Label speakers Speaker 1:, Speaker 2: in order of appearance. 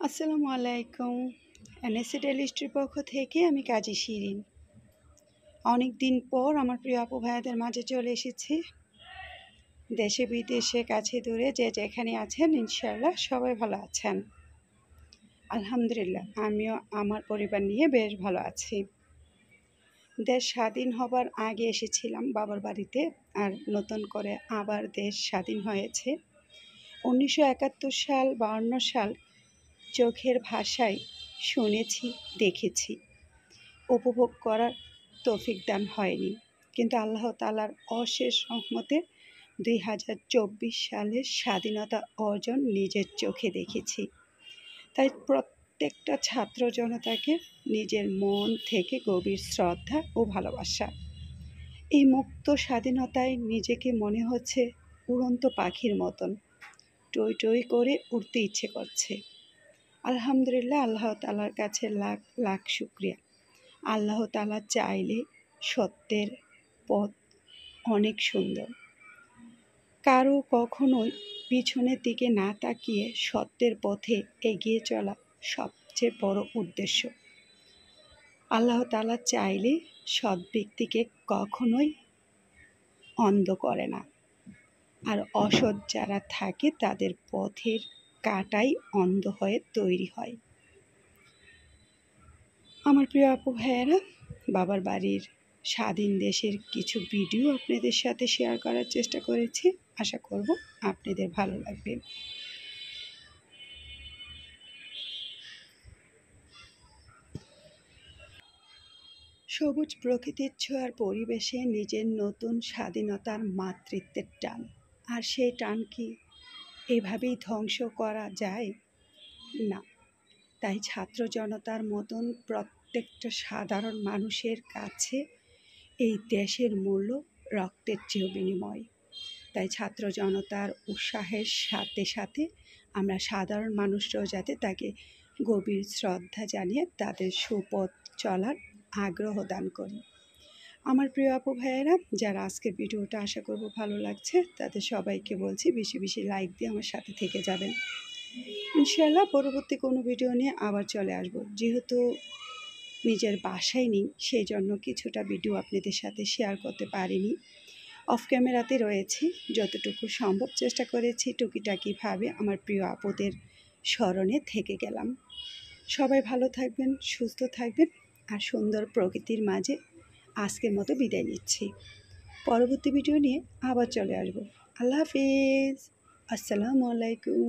Speaker 1: আসসালামু আলাইকুম। NSC daily স্টোরির পক্ষ থেকে আমি কাজী শিরিন। অনেক দিন পর আমার প্রিয় আপু ভাইয়াদের মাঝে চলে এসেছি। দেশে বিদেশে কাছে দূরে যে যেখানে আছেন ইনশাআল্লাহ সবাই ভালো আছেন। আলহামদুলিল্লাহ আমিও আমার পরিবার নিয়ে বেশ ভালো আছি। দেশ স্বাধীন হবার আগে এসেছিলাম বাবার বাড়িতে, আর নতুন করে আবার দেশ স্বাধীন হয়েছে 1971 সাল 52 সাল। চোখের ভাষায় শুনেছি, দেখেছি, উপভোগ করার তৌফিক দান হয়নি, কিন্তু আল্লাহ তাআলার অশেষ রহমতে 2024 সালের স্বাধীনতা অর্জন নিজের চোখে দেখেছি। তাই প্রত্যেকটা ছাত্র জনতাকে নিজের মন থেকে গভীর শ্রদ্ধা ও ভালোবাসা। এই মুক্ত স্বাধীনতায় নিজেকে মনে হচ্ছে উড়ন্ত পাখির মতন, টই টই করে উড়তে ইচ্ছে করছে। আলহামদুলিল্লাহ, আল্লাহ তাআলার কাছে লাখ লাখ শুকরিয়া। আল্লাহ তাআলা চাইলে সত্যের পথ অনেক সুন্দর। কারো কখনোই পিছনের দিকে না তাকিয়ে সত্যের পথে এগিয়ে চলা সবচেয়ে বড় উদ্দেশ্য। আল্লাহ তাআলা চাইলে সৎ ব্যক্তিকে কখনোই অন্ধ করে না, আর অসৎ যারা থাকে তাদের পথের কাঁটাই অন্ধ হয়ে তৈরি হয়। আমার প্রিয় আপু ভাইয়েরা, বাবার বাড়ির স্বাধীন দেশের কিছু ভিডিও আপনাদের সাথে শেয়ার করার চেষ্টা করেছি। আশা করব আপনাদের ভালো লাগবে। সবুজ প্রকৃতির ছোঁয়ার পরিবেশে নিজের নতুন স্বাধীনতার মাতৃত্বের টান, আর সেই টান কি এভাবেই ধ্বংস করা যায়? না। তাই ছাত্র জনতার মতন প্রত্যেকটা সাধারণ মানুষের কাছে এই দেশের মূল্য রক্তের চেয়েও বিনিময়। তাই ছাত্র জনতার উৎসাহের সাথে সাথে আমরা সাধারণ মানুষরাও যাতে তাকে গভীর শ্রদ্ধা জানিয়ে তাদের সুপথ চলার আগ্রহ দান করি। আমার প্রিয় আপু ভাইয়েরা, যারা আজকের ভিডিওটা আশা করব ভালো লাগছে, তাদের সবাইকে বলছি বেশি বেশি লাইক দিয়ে আমার সাথে থেকে যাবেন। ইনশাআল্লাহ পরবর্তী কোনো ভিডিও নিয়ে আবার চলে আসব। যেহেতু নিজের বাসায় নেই, সেই জন্য কিছুটা ভিডিও আপনাদের সাথে শেয়ার করতে পারিনি। অফ ক্যামেরাতে রয়েছি, যতটুকু সম্ভব চেষ্টা করেছি টুকিটাকিভাবে আমার প্রিয় আপুদের স্মরণে থেকে গেলাম। সবাই ভালো থাকবেন, সুস্থ থাকবেন, আর সুন্দর প্রকৃতির মাঝে আজকের মতো বিদায় নিচ্ছি। পরবর্তী ভিডিও নিয়ে আবার চলে আসব। আল্লাহ হাফিজ। আসসালামু আলাইকুম।